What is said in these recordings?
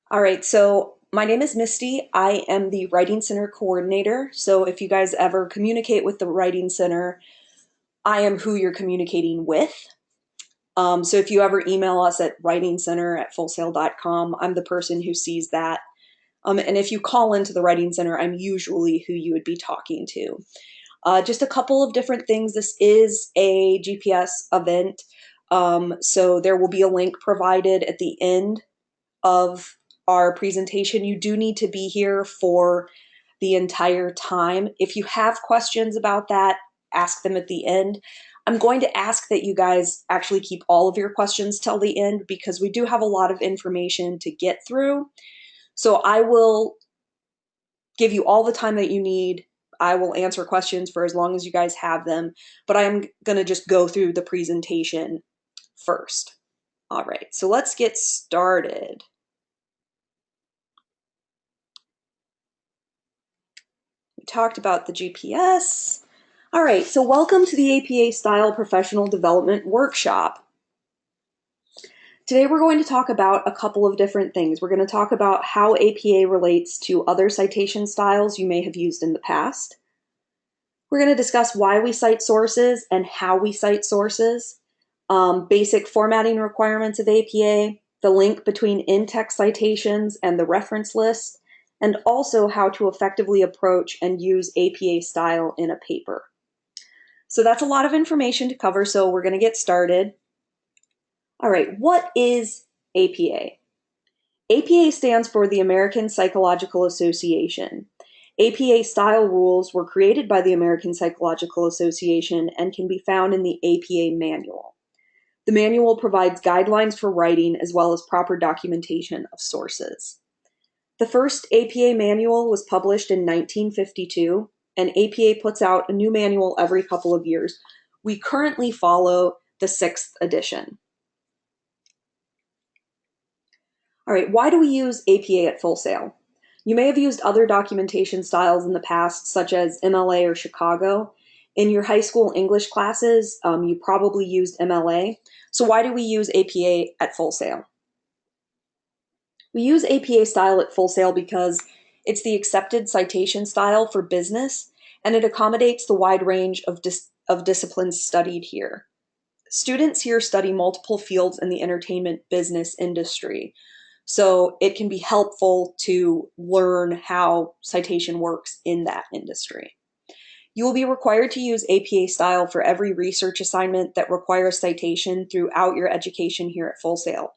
All right, so my name is Misty. I am the Writing Center coordinator. So if you guys ever communicate with the Writing Center, I am who you're communicating with. So if you ever email us at writingcenter@fullsail.com, I'm the person who sees that. And if you call into the Writing Center, I'm usually who you would be talking to. Just a couple of different things. This is a GPS event, so there will be a link provided at the end of our presentation. You do need to be here for the entire time. If you have questions about that, ask them at the end. I'm going to ask that you guys actually keep all of your questions till the end because we do have a lot of information to get through. So I will give you all the time that you need. I will answer questions for as long as you guys have them, but I'm going to just go through the presentation first. All right, so let's get started. Talked about the GPS. All right, so welcome to the APA Style Professional Development Workshop. Today we're going to talk about a couple of different things. We're going to talk about how APA relates to other citation styles you may have used in the past. We're going to discuss why we cite sources and how we cite sources, basic formatting requirements of APA, the link between in-text citations and the reference list, and also how to effectively approach and use APA style in a paper. So that's a lot of information to cover, so we're going to get started. All right, what is APA? APA stands for the American Psychological Association. APA style rules were created by the American Psychological Association and can be found in the APA manual. The manual provides guidelines for writing as well as proper documentation of sources. The first APA manual was published in 1952, and APA puts out a new manual every couple of years. We currently follow the 6th edition. All right, why do we use APA at Full Sail? You may have used other documentation styles in the past, such as MLA or Chicago. In your high school English classes, you probably used MLA. So why do we use APA at Full Sail? We use APA style at Full Sail because it's the accepted citation style for business, and it accommodates the wide range of disciplines studied here. Students here study multiple fields in the entertainment business industry, so it can be helpful to learn how citation works in that industry. You will be required to use APA style for every research assignment that requires citation throughout your education here at Full Sail.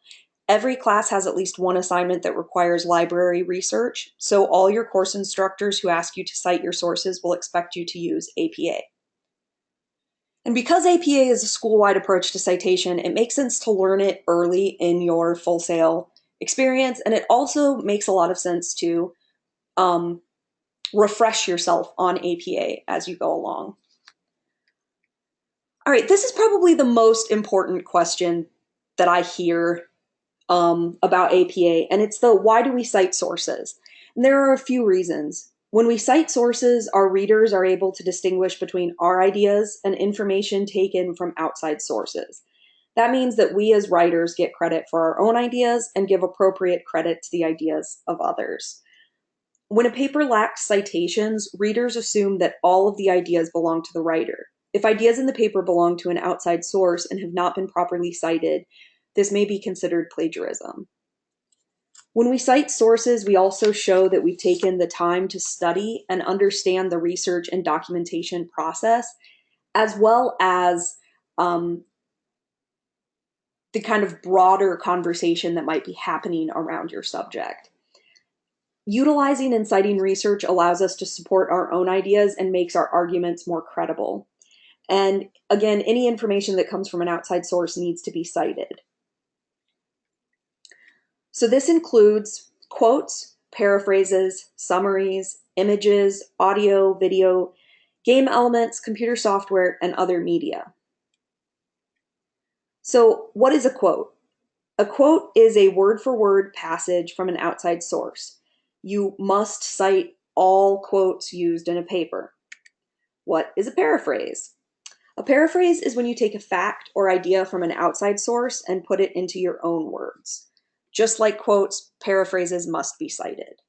Every class has at least one assignment that requires library research, so all your course instructors who ask you to cite your sources will expect you to use APA. And because APA is a school-wide approach to citation, it makes sense to learn it early in your Full Sail experience, and it also makes a lot of sense to refresh yourself on APA as you go along. All right, this is probably the most important question that I hear about APA, and it's the why do we cite sources? And there are a few reasons. When we cite sources, our readers are able to distinguish between our ideas and information taken from outside sources. That means that we as writers get credit for our own ideas and give appropriate credit to the ideas of others. When a paper lacks citations, readers assume that all of the ideas belong to the writer. If ideas in the paper belong to an outside source and have not been properly cited, this may be considered plagiarism. When we cite sources, we also show that we've taken the time to study and understand the research and documentation process, as well as the kind of broader conversation that might be happening around your subject. Utilizing and citing research allows us to support our own ideas and makes our arguments more credible. And again, any information that comes from an outside source needs to be cited. So this includes quotes, paraphrases, summaries, images, audio, video, game elements, computer software, and other media. So what is a quote? A quote is a word-for-word passage from an outside source. You must cite all quotes used in a paper. What is a paraphrase? A paraphrase is when you take a fact or idea from an outside source and put it into your own words. Just like quotes, paraphrases must be cited.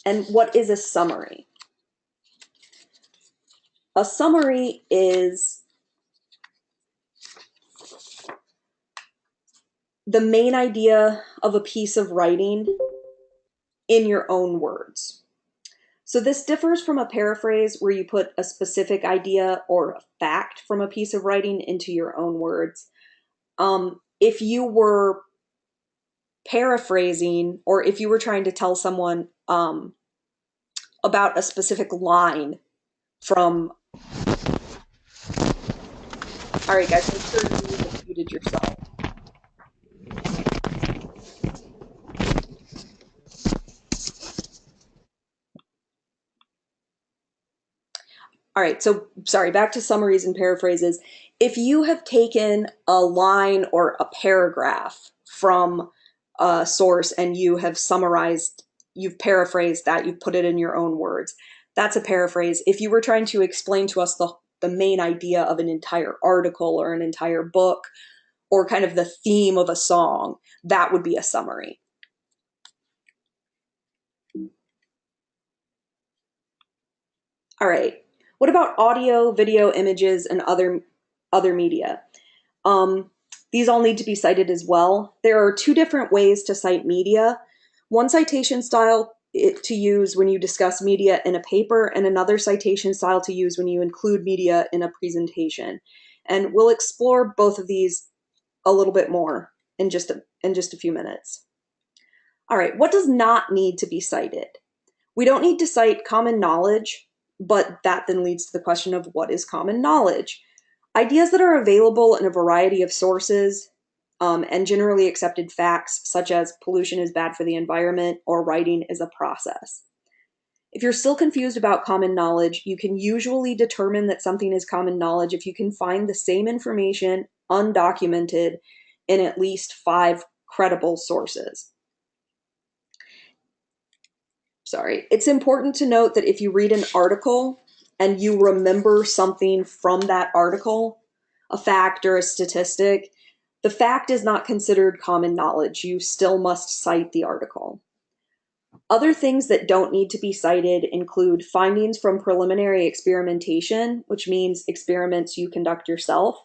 And what is a summary? A summary is the main idea of a piece of writing in your own words. So this differs from a paraphrase where you put a specific idea or a fact from a piece of writing into your own words. If you were paraphrasing, or if you were trying to tell someone about a specific line from, all right guys, make sure you muted yourself. All right, so sorry, back to summaries and paraphrases. If you have taken a line or a paragraph from a source and you have summarized, you've paraphrased that, you've put it in your own words, that's a paraphrase. If you were trying to explain to us the main idea of an entire article or an entire book or kind of the theme of a song, that would be a summary. All right. What about audio, video, images, and other media? These all need to be cited as well. There are two different ways to cite media. One citation style to use when you discuss media in a paper, and another citation style to use when you include media in a presentation. And we'll explore both of these a little bit more in just a few minutes. All right, what does not need to be cited? We don't need to cite common knowledge, but that then leads to the question of what is common knowledge? Ideas that are available in a variety of sources and generally accepted facts, such as pollution is bad for the environment or writing is a process. If you're still confused about common knowledge, you can usually determine that something is common knowledge if you can find the same information undocumented in at least 5 credible sources. Sorry. It's important to note that if you read an article and you remember something from that article, a fact or a statistic, the fact is not considered common knowledge. You still must cite the article. Other things that don't need to be cited include findings from preliminary experimentation, which means experiments you conduct yourself,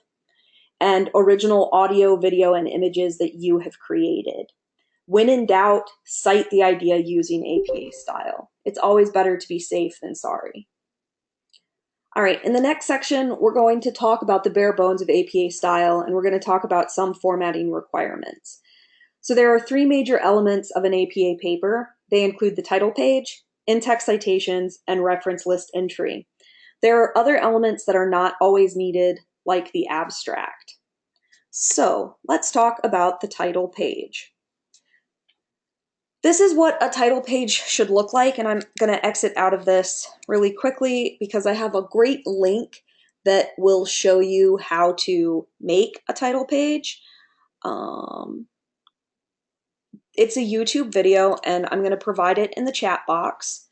and original audio, video, and images that you have created. When in doubt, cite the idea using APA style. It's always better to be safe than sorry. All right, in the next section, we're going to talk about the bare bones of APA style, and we're going to talk about some formatting requirements. So there are 3 major elements of an APA paper. They include the title page, in-text citations, and reference list entry. There are other elements that are not always needed, like the abstract. So let's talk about the title page. This is what a title page should look like, and I'm going to exit out of this really quickly because I have a great link that will show you how to make a title page. It's a YouTube video, and I'm going to provide it in the chat box.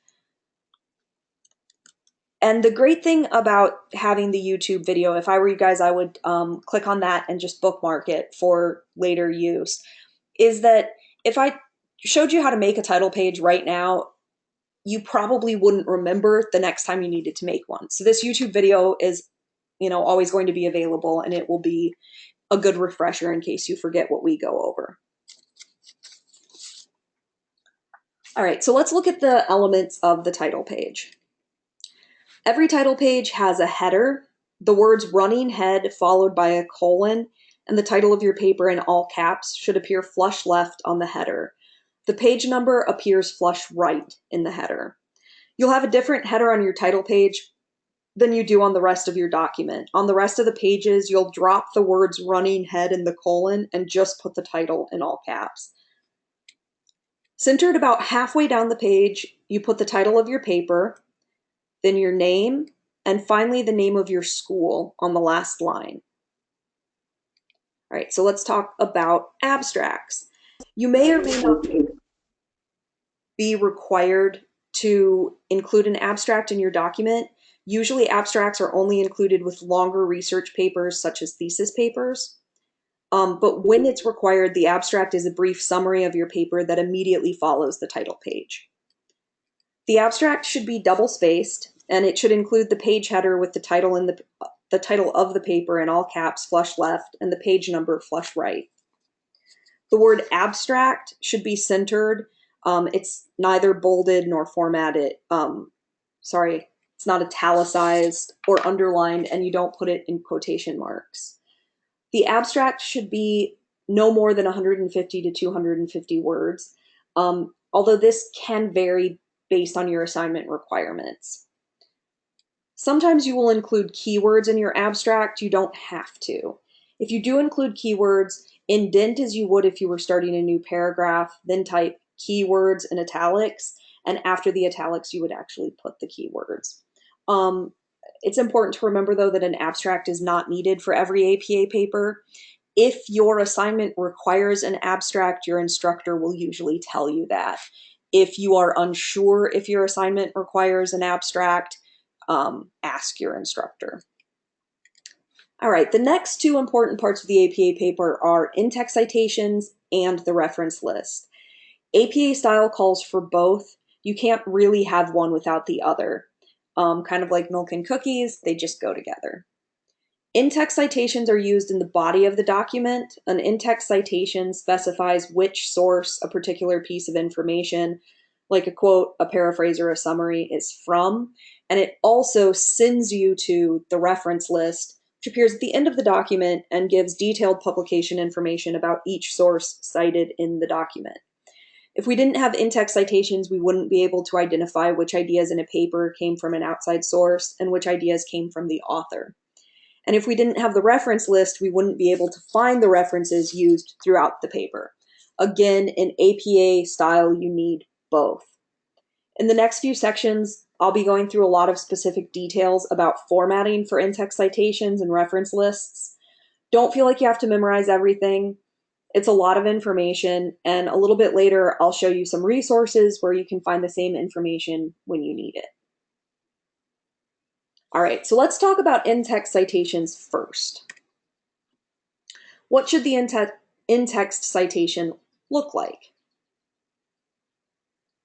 And the great thing about having the YouTube video, if I were you guys, I would click on that and just bookmark it for later use, is that if I showed you how to make a title page right now, you probably wouldn't remember the next time you needed to make one. So this YouTube video is, always going to be available, and it will be a good refresher in case you forget what we go over. All right, so let's look at the elements of the title page. Every title page has a header, the words running head followed by a colon, and the title of your paper in all caps should appear flush left on the header. The page number appears flush right in the header. You'll have a different header on your title page than you do on the rest of your document. On the rest of the pages, you'll drop the words running head in the colon and just put the title in all caps. Centered about halfway down the page, you put the title of your paper, then your name, and finally the name of your school on the last line. All right, so let's talk about abstracts. You may or may not be required to include an abstract in your document. Usually abstracts are only included with longer research papers such as thesis papers. But when it's required, the abstract is a brief summary of your paper that immediately follows the title page. The abstract should be double-spaced, and it should include the page header with the title the title of the paper in all caps, flush left, and the page number flush right. The word abstract should be centered. It's neither bolded nor formatted. It's not italicized or underlined, and you don't put it in quotation marks. The abstract should be no more than 150 to 250 words, although this can vary based on your assignment requirements. Sometimes you will include keywords in your abstract. You don't have to. If you do include keywords, indent as you would if you were starting a new paragraph, then type keywords in italics, and after the italics, you would actually put the keywords. It's important to remember, though, that an abstract is not needed for every APA paper. If your assignment requires an abstract, your instructor will usually tell you that. If you are unsure if your assignment requires an abstract, ask your instructor. All right, the next two important parts of the APA paper are in-text citations and the reference list. APA style calls for both. You can't really have one without the other. Kind of like milk and cookies, they just go together. In-text citations are used in the body of the document. An in-text citation specifies which source a particular piece of information, like a quote, a paraphrase, or a summary, is from, and it also sends you to the reference list, which appears at the end of the document and gives detailed publication information about each source cited in the document. If we didn't have in-text citations, we wouldn't be able to identify which ideas in a paper came from an outside source and which ideas came from the author. And if we didn't have the reference list, we wouldn't be able to find the references used throughout the paper. Again, in APA style, you need both. In the next few sections, I'll be going through a lot of specific details about formatting for in-text citations and reference lists. Don't feel like you have to memorize everything. It's a lot of information, and a little bit later, I'll show you some resources where you can find the same information when you need it. All right, so let's talk about in-text citations first. What should the in-text citation look like?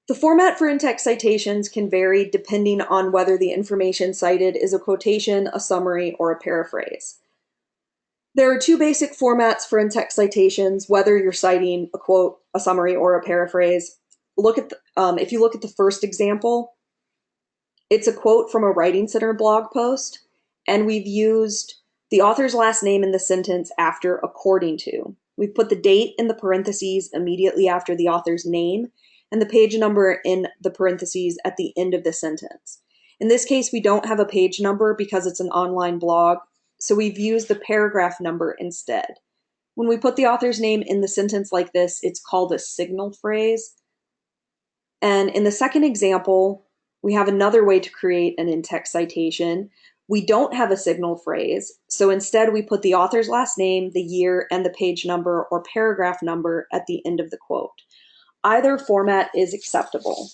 The format for in-text citations can vary depending on whether the information cited is a quotation, a summary, or a paraphrase. There are two basic formats for in-text citations, whether you're citing a quote, a summary, or a paraphrase. If you look at the first example, it's a quote from a Writing Center blog post, and we've used the author's last name in the sentence after according to. We've put the date in the parentheses immediately after the author's name, and the page number in the parentheses at the end of the sentence. In this case, we don't have a page number because it's an online blog, so we've used the paragraph number instead. When we put the author's name in the sentence like this, it's called a signal phrase. And in the second example, we have another way to create an in-text citation. We don't have a signal phrase, so instead we put the author's last name, the year, and the page number or paragraph number at the end of the quote. Either format is acceptable.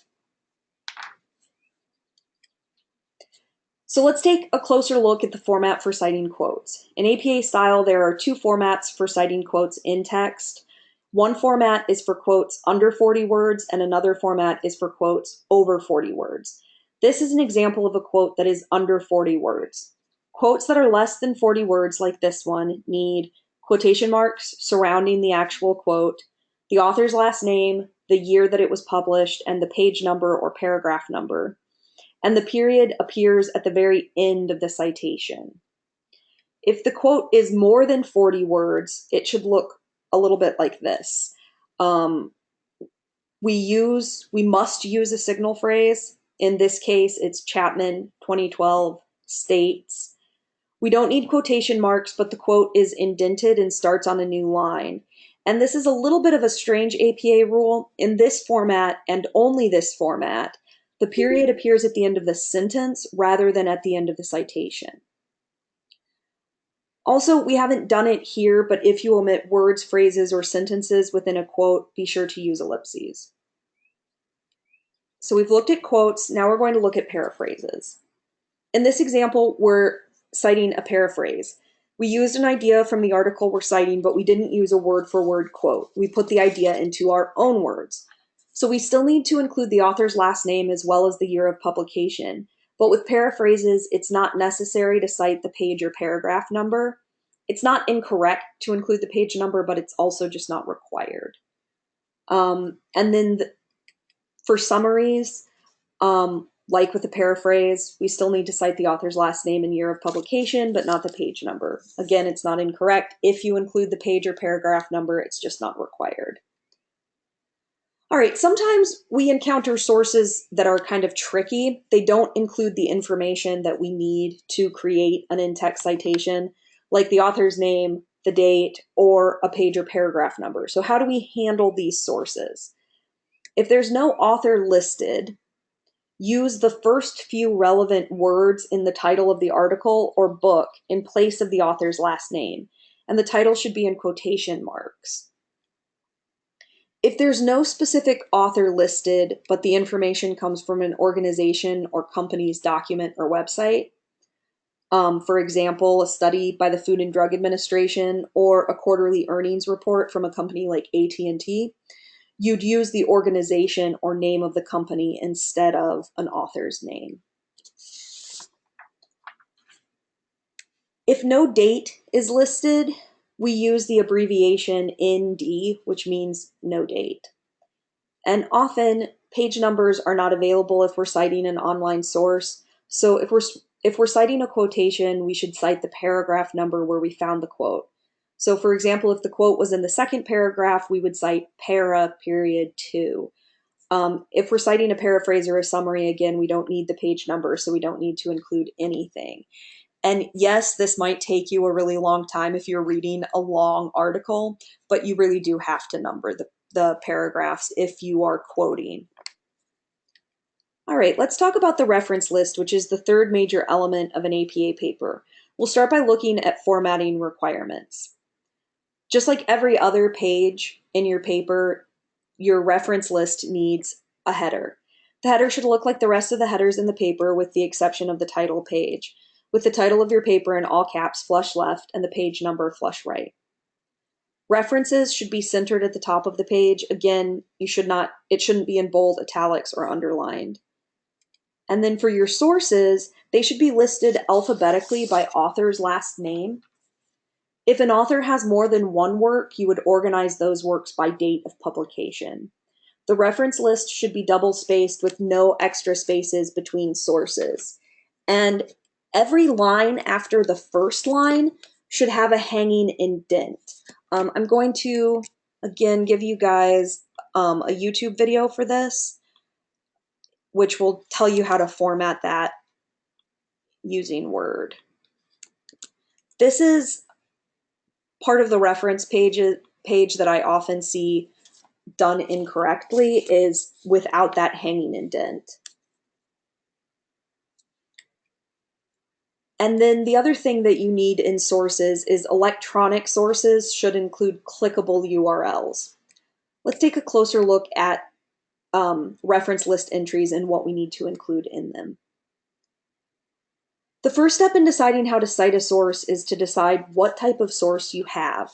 So let's take a closer look at the format for citing quotes. In APA style, there are two formats for citing quotes in text. One format is for quotes under 40 words, and another format is for quotes over 40 words. This is an example of a quote that is under 40 words. Quotes that are less than 40 words, like this one, need quotation marks surrounding the actual quote, the author's last name, the year that it was published, and the page number or paragraph number. And the period appears at the very end of the citation. If the quote is more than 40 words, it should look a little bit like this. We must use a signal phrase. In this case, it's Chapman 2012 states. We don't need quotation marks, but the quote is indented and starts on a new line. And this is a little bit of a strange APA rule. In this format, and only this format, the period appears at the end of the sentence rather than at the end of the citation. Also, we haven't done it here, but if you omit words, phrases, or sentences within a quote, be sure to use ellipses. So we've looked at quotes, now we're going to look at paraphrases. In this example, we're citing a paraphrase. We used an idea from the article we're citing, but we didn't use a word-for-word quote. We put the idea into our own words. So we still need to include the author's last name as well as the year of publication. But with paraphrases, it's not necessary to cite the page or paragraph number. It's not incorrect to include the page number, but it's also just not required. And then for summaries, like with a paraphrase, we still need to cite the author's last name and year of publication, but not the page number. Again, it's not incorrect. If you include the page or paragraph number, it's just not required. All right, sometimes we encounter sources that are kind of tricky. They don't include the information that we need to create an in-text citation, like the author's name, the date, or a page or paragraph number. So how do we handle these sources? If there's no author listed, use the first few relevant words in the title of the article or book in place of the author's last name, and the title should be in quotation marks. If there's no specific author listed, but the information comes from an organization or company's document or website, for example, a study by the Food and Drug Administration or a quarterly earnings report from a company like AT&T, you'd use the organization or name of the company instead of an author's name. If no date is listed, we use the abbreviation ND, which means no date. And often page numbers are not available if we're citing an online source. So if we're citing a quotation, we should cite the paragraph number where we found the quote. So for example, if the quote was in the second paragraph, we would cite para period 2. If we're citing a paraphrase or a summary, again, we don't need the page number, so we don't need to include anything. And yes, this might take you a really long time if you're reading a long article, but you really do have to number the paragraphs if you are quoting. All right, let's talk about the reference list, which is the third major element of an APA paper. We'll start by looking at formatting requirements. Just like every other page in your paper, your reference list needs a header. The header should look like the rest of the headers in the paper with the exception of the title page, with the title of your paper in all caps flush left and the page number flush right. References should be centered at the top of the page. Again, it shouldn't be in bold, italics, or underlined. And then for your sources, they should be listed alphabetically by author's last name. If an author has more than one work, you would organize those works by date of publication. The reference list should be double spaced with no extra spaces between sources. And every line after the first line should have a hanging indent. I'm going to, again, give you guys a YouTube video for this, which will tell you how to format that using Word. This is part of the reference page that I often see done incorrectly is without that hanging indent. And then the other thing that you need in sources is electronic sources should include clickable URLs. Let's take a closer look at reference list entries and what we need to include in them. The first step in deciding how to cite a source is to decide what type of source you have.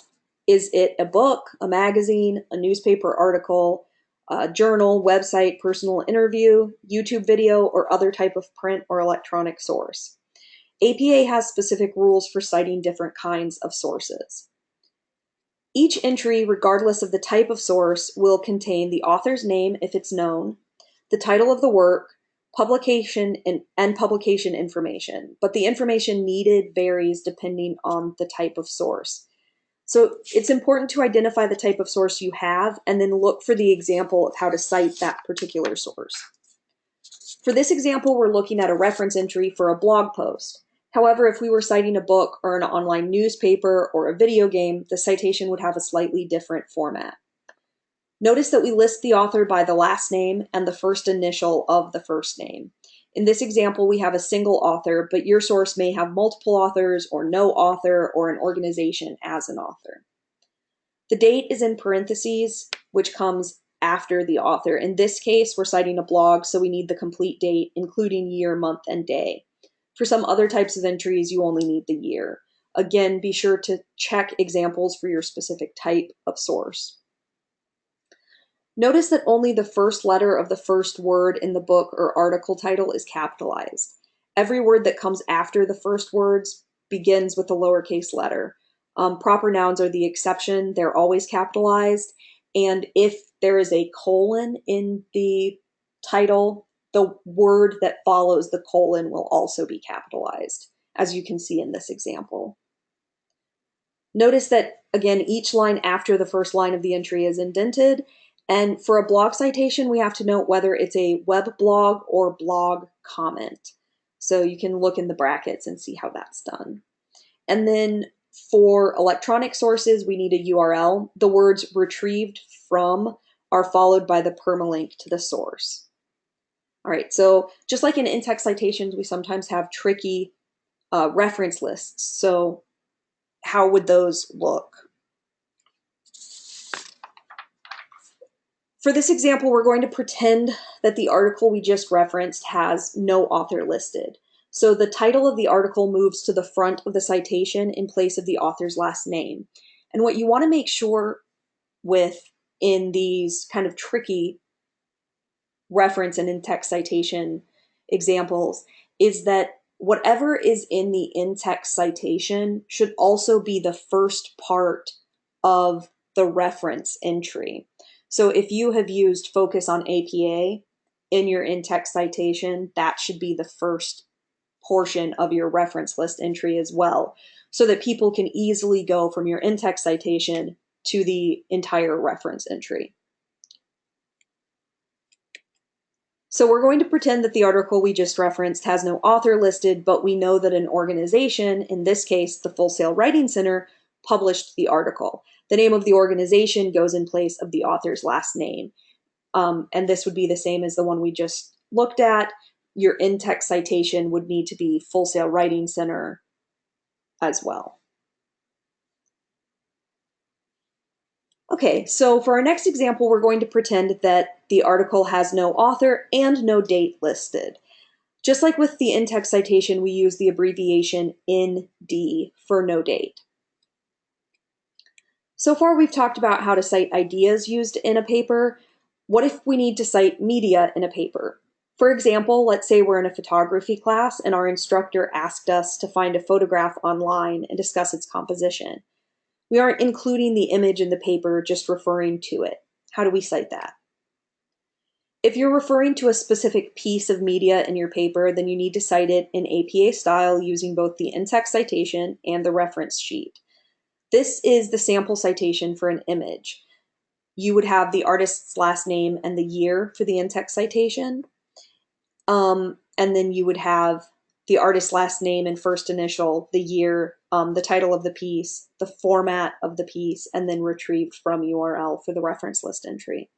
Is it a book, a magazine, a newspaper article, a journal, website, personal interview, YouTube video, or other type of print or electronic source? APA has specific rules for citing different kinds of sources. Each entry, regardless of the type of source, will contain the author's name if it's known, the title of the work, publication and publication information, but the information needed varies depending on the type of source. So it's important to identify the type of source you have and then look for the example of how to cite that particular source. For this example, we're looking at a reference entry for a blog post. However, if we were citing a book or an online newspaper or a video game, the citation would have a slightly different format. Notice that we list the author by the last name and the first initial of the first name. In this example, we have a single author, but your source may have multiple authors or no author or an organization as an author. The date is in parentheses, which comes after the author. In this case, we're citing a blog, so we need the complete date, including year, month, and day. For some other types of entries, you only need the year. Again, be sure to check examples for your specific type of source. Notice that only the first letter of the first word in the book or article title is capitalized. Every word that comes after the first words begins with a lowercase letter. Proper nouns are the exception. They're always capitalized. And if there is a colon in the title, the word that follows the colon will also be capitalized, as you can see in this example. Notice that, again, each line after the first line of the entry is indented. And for a blog citation, we have to note whether it's a web blog or blog comment. So you can look in the brackets and see how that's done. And then for electronic sources, we need a URL. The words retrieved from are followed by the permalink to the source. All right, so just like in in-text citations, we sometimes have tricky reference lists. So how would those look? For this example, we're going to pretend that the article we just referenced has no author listed. So the title of the article moves to the front of the citation in place of the author's last name. And what you want to make sure with in these kind of tricky reference and in-text citation examples is that whatever is in the in-text citation should also be the first part of the reference entry. So if you have used focus on APA in your in-text citation, that should be the first portion of your reference list entry as well, so that people can easily go from your in-text citation to the entire reference entry. So we're going to pretend that the article we just referenced has no author listed, but we know that an organization, in this case, the Full Sail Writing Center, published the article. The name of the organization goes in place of the author's last name. And this would be the same as the one we just looked at. Your in-text citation would need to be Full Sail Writing Center as well. Okay, so for our next example, we're going to pretend that the article has no author and no date listed. Just like with the in-text citation, we use the abbreviation ND for no date. So far, we've talked about how to cite ideas used in a paper. What if we need to cite media in a paper? For example, let's say we're in a photography class and our instructor asked us to find a photograph online and discuss its composition. We aren't including the image in the paper, just referring to it. How do we cite that? If you're referring to a specific piece of media in your paper, then you need to cite it in APA style using both the in-text citation and the reference sheet. This is the sample citation for an image. You would have the artist's last name and the year for the in-text citation. And then you would have the artist's last name and first initial, the year, the title of the piece, the format of the piece, and then retrieved from URL for the reference list entry.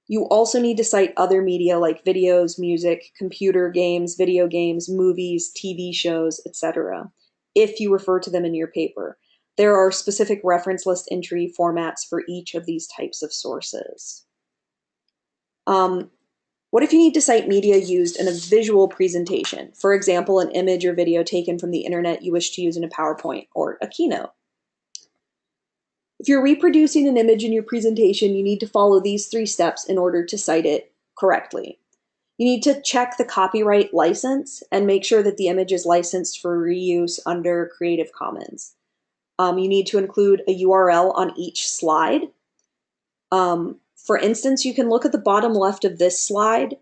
You also need to cite other media like videos, music, computer games, video games, movies, TV shows, etc., if you refer to them in your paper. There are specific reference list entry formats for each of these types of sources. What if you need to cite media used in a visual presentation? For example, an image or video taken from the internet you wish to use in a PowerPoint or a keynote. If you're reproducing an image in your presentation, you need to follow these 3 steps in order to cite it correctly. You need to check the copyright license and make sure that the image is licensed for reuse under Creative Commons. You need to include a URL on each slide. For instance, you can look at the bottom left of this slide,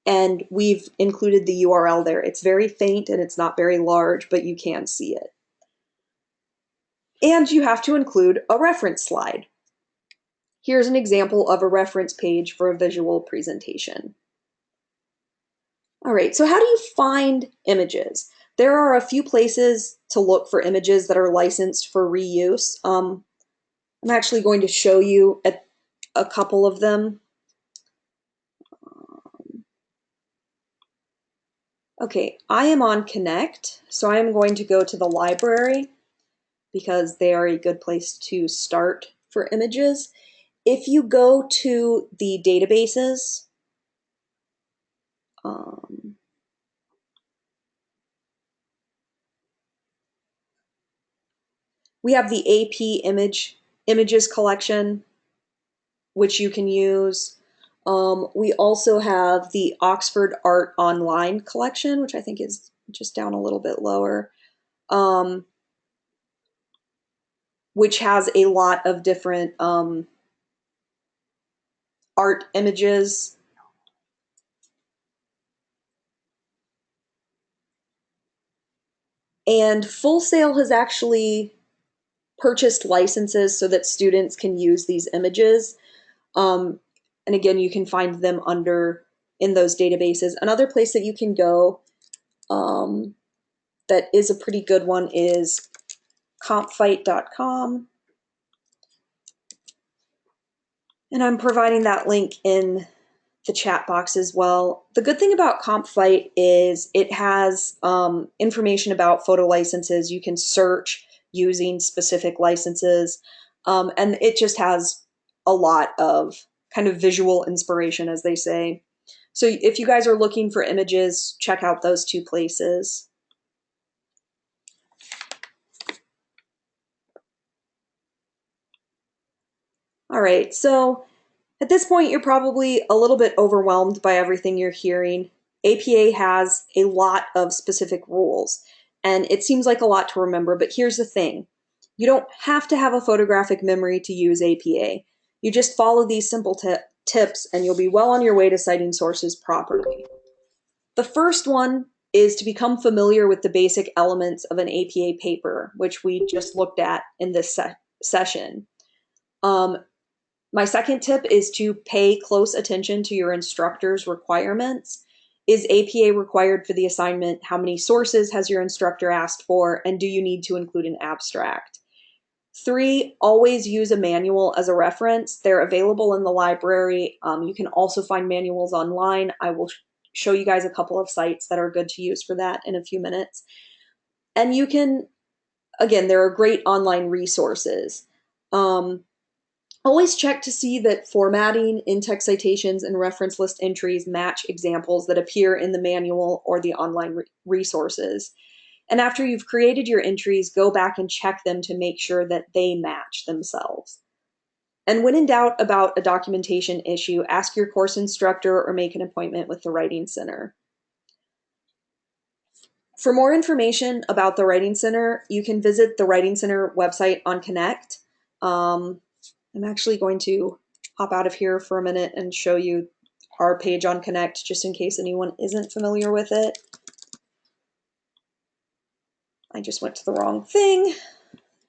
and we've included the URL there. It's very faint and it's not very large, but you can see it. And you have to include a reference slide. Here's an example of a reference page for a visual presentation. All right, so how do you find images? There are a few places to look for images that are licensed for reuse. I'm actually going to show you a couple of them. Okay, I am on Connect, so I am going to go to the library because they are a good place to start for images. If you go to the databases, We have the AP images collection, which you can use. We also have the Oxford Art Online collection, which I think is just down a little bit lower, which has a lot of different art images. And Full Sail has actually purchased licenses so that students can use these images. Um, and again, you can find them in those databases. Another place that you can go that is a pretty good one is compfight.com. And I'm providing that link in the chat box as well. The good thing about CompFight is it has information about photo licenses. You can search using specific licenses, and it just has a lot of kind of visual inspiration, as they say. So if you guys are looking for images, check out those two places. All right, so at this point, you're probably a little bit overwhelmed by everything you're hearing. APA has a lot of specific rules, and it seems like a lot to remember, but here's the thing. You don't have to have a photographic memory to use APA. You just follow these simple tips and you'll be well on your way to citing sources properly. The first one is to become familiar with the basic elements of an APA paper, which we just looked at in this session. My second tip is to pay close attention to your instructor's requirements. Is APA required for the assignment? How many sources has your instructor asked for? And do you need to include an abstract? 3, always use a manual as a reference. They're available in the library. You can also find manuals online. I will show you guys a couple of sites that are good to use for that in a few minutes. And you can, again, there are great online resources. Always check to see that formatting, in-text citations, and reference list entries match examples that appear in the manual or the online resources. And after you've created your entries, go back and check them to make sure that they match themselves. And when in doubt about a documentation issue, ask your course instructor or make an appointment with the Writing Center. For more information about the Writing Center, you can visit the Writing Center website on Connect. I'm actually going to hop out of here for a minute and show you our page on Connect, just in case anyone isn't familiar with it. I just went to the wrong thing.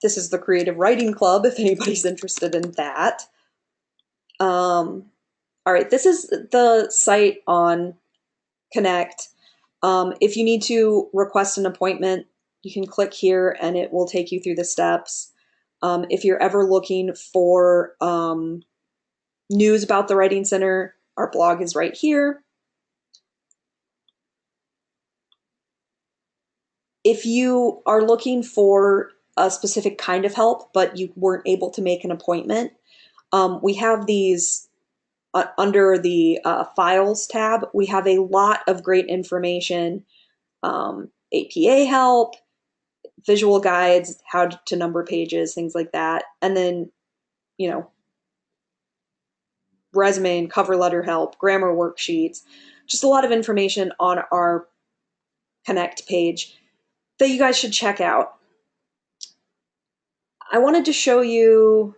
This is the Creative Writing Club, if anybody's interested in that. All right, this is the site on Connect. If you need to request an appointment, you can click here and it will take you through the steps. If you're ever looking for news about the Writing Center, our blog is right here. If you are looking for a specific kind of help, but you weren't able to make an appointment, we have these under the Files tab. We have a lot of great information, APA help, visual guides, how to number pages, things like that. And then, you know, resume and cover letter help, grammar worksheets, just a lot of information on our Connect page that you guys should check out. I wanted to show you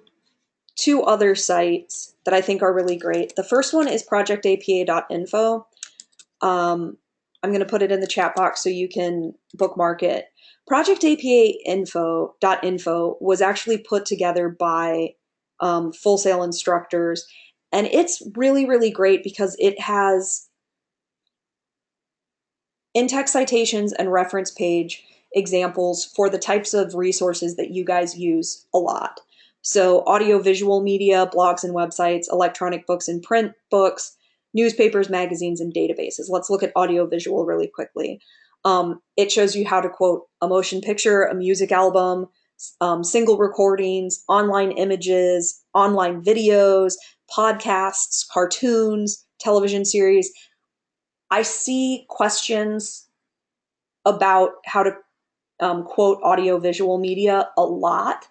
2 other sites that I think are really great. The first one is projectapa.info. I'm going to put it in the chat box so you can bookmark it. Projectapa.info was actually put together by Full Sail instructors, and it's really, really great because it has in-text citations and reference page examples for the types of resources that you guys use a lot. So audio-visual media, blogs and websites, electronic books and print books, newspapers, magazines, and databases. Let's look at audio-visual really quickly. It shows you how to quote a motion picture, a music album, single recordings, online images, online videos, podcasts, cartoons, television series. I see questions about how to quote audio-visual media a lot.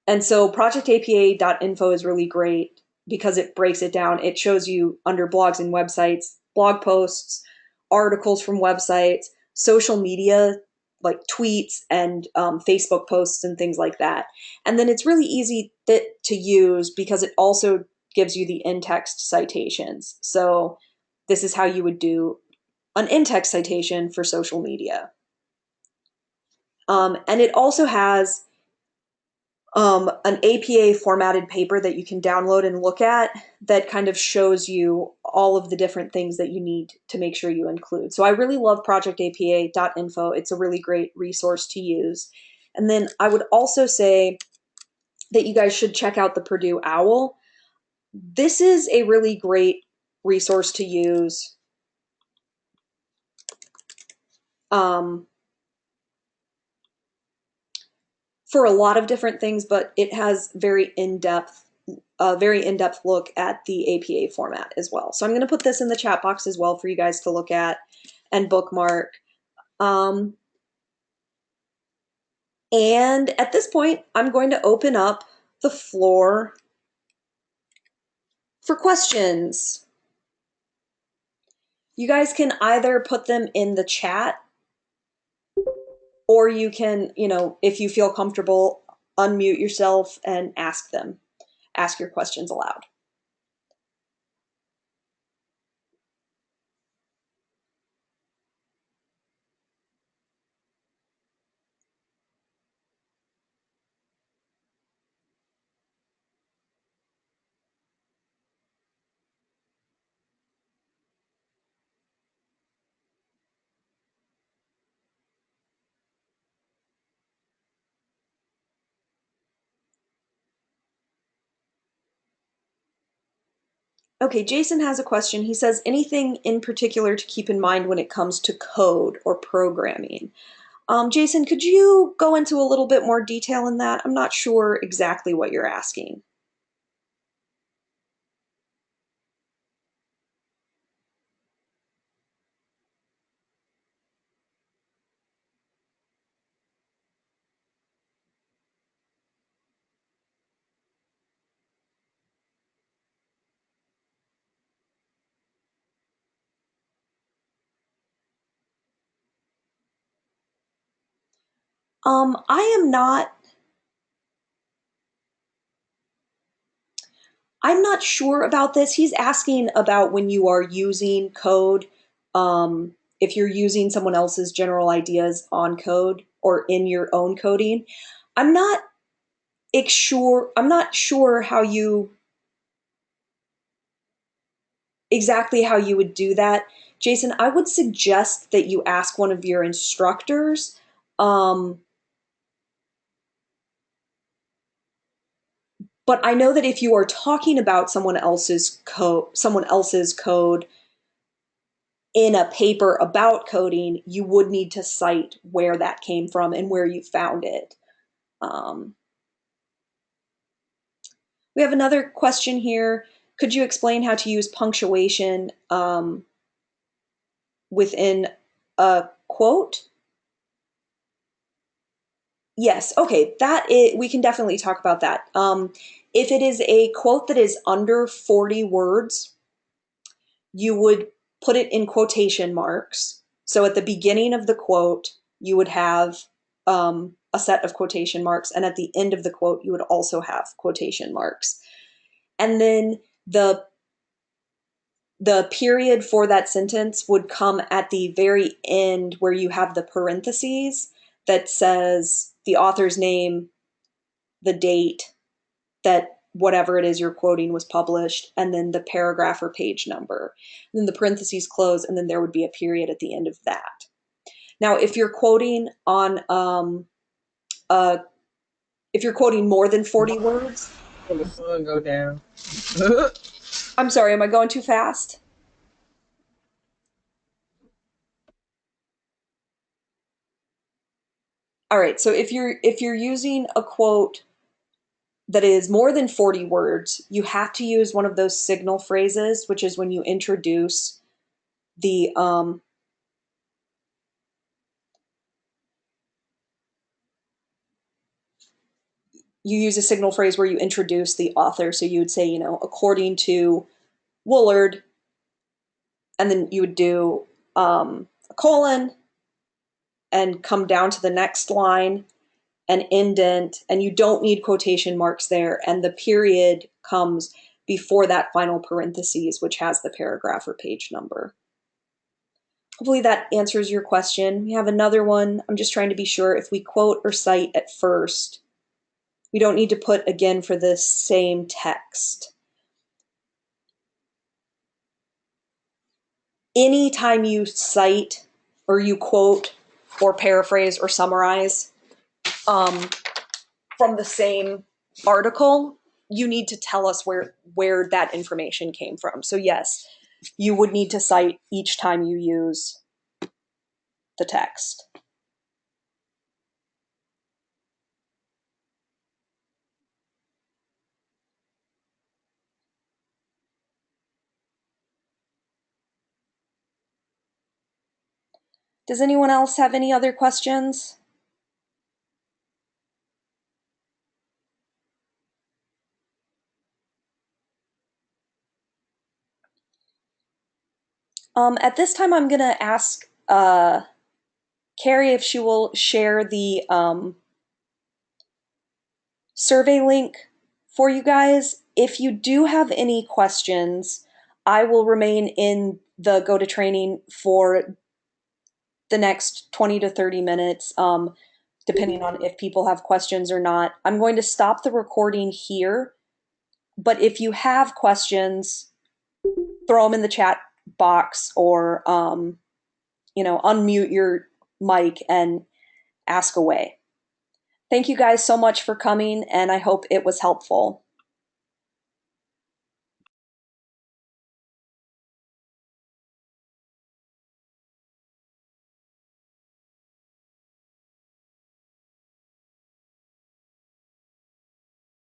And so projectapa.info is really great because it breaks it down. It shows you under blogs and websites, blog posts, articles from websites, social media, like tweets and Facebook posts and things like that. And then it's really easy to use because it also gives you the in-text citations. So this is how you would do an in-text citation for social media. And it also has an APA formatted paper that you can download and look at that kind of shows you all of the different things that you need to make sure you include. So I really love projectapa.info. It's a really great resource to use. And then I would also say that you guys should check out the Purdue OWL. This is a really great resource to use. For a lot of different things, but it has a very in-depth look at the APA format as well. So I'm going to put this in the chat box as well for you guys to look at and bookmark. And at this point, I'm going to open up the floor for questions. You guys can either put them in the chat or you can, if you feel comfortable, unmute yourself and ask your questions aloud. Okay, Jason has a question. He says, anything in particular to keep in mind when it comes to code or programming? Jason, could you go into a little bit more detail in that? I'm not sure exactly what you're asking. I am not I'm not sure about this. He's asking about when you are using code, if you're using someone else's general ideas on code or in your own coding. I'm not I'm not sure exactly how you would do that. Jason, I would suggest that you ask one of your instructors. Um, but I know that if you are talking about someone else's code in a paper about coding, you would need to cite where that came from and where you found it. Um, we have another question here. Could you explain how to use punctuation within a quote? Yes, okay, we can definitely talk about that. If it is a quote that is under 40 words, you would put it in quotation marks. So at the beginning of the quote, you would have a set of quotation marks, and at the end of the quote, you would also have quotation marks. And then the period for that sentence would come at the very end where you have the parentheses that says the author's name, the date that whatever it is you're quoting was published, and then the paragraph or page number. And then the parentheses close, and then there would be a period at the end of that. Now, if you're quoting if you're quoting more than 40 words, Will the sun go down? I'm sorry, am I going too fast? All right, so if you're using a quote that is more than 40 words, you have to use one of those signal phrases, which is when you introduce the you use a signal phrase where you introduce the author. So you would say, according to Woolard, and then you would do a colon and come down to the next line and indent, and you don't need quotation marks there, and the period comes before that final parentheses, which has the paragraph or page number. Hopefully that answers your question. We have another one. I'm just trying to be sure if we quote or cite at first, we don't need to put again for the same text. Anytime you cite or you quote or paraphrase or summarize from the same article, you need to tell us where that information came from. So yes, you would need to cite each time you use the text. Does anyone else have any other questions? At this time, I'm going to ask Carrie if she will share the survey link for you guys. If you do have any questions, I will remain in the Go to Training for the next 20 to 30 minutes, depending on if people have questions or not. I'm going to stop the recording here, but if you have questions, throw them in the chat box or unmute your mic and ask away. Thank you guys so much for coming, and I hope it was helpful.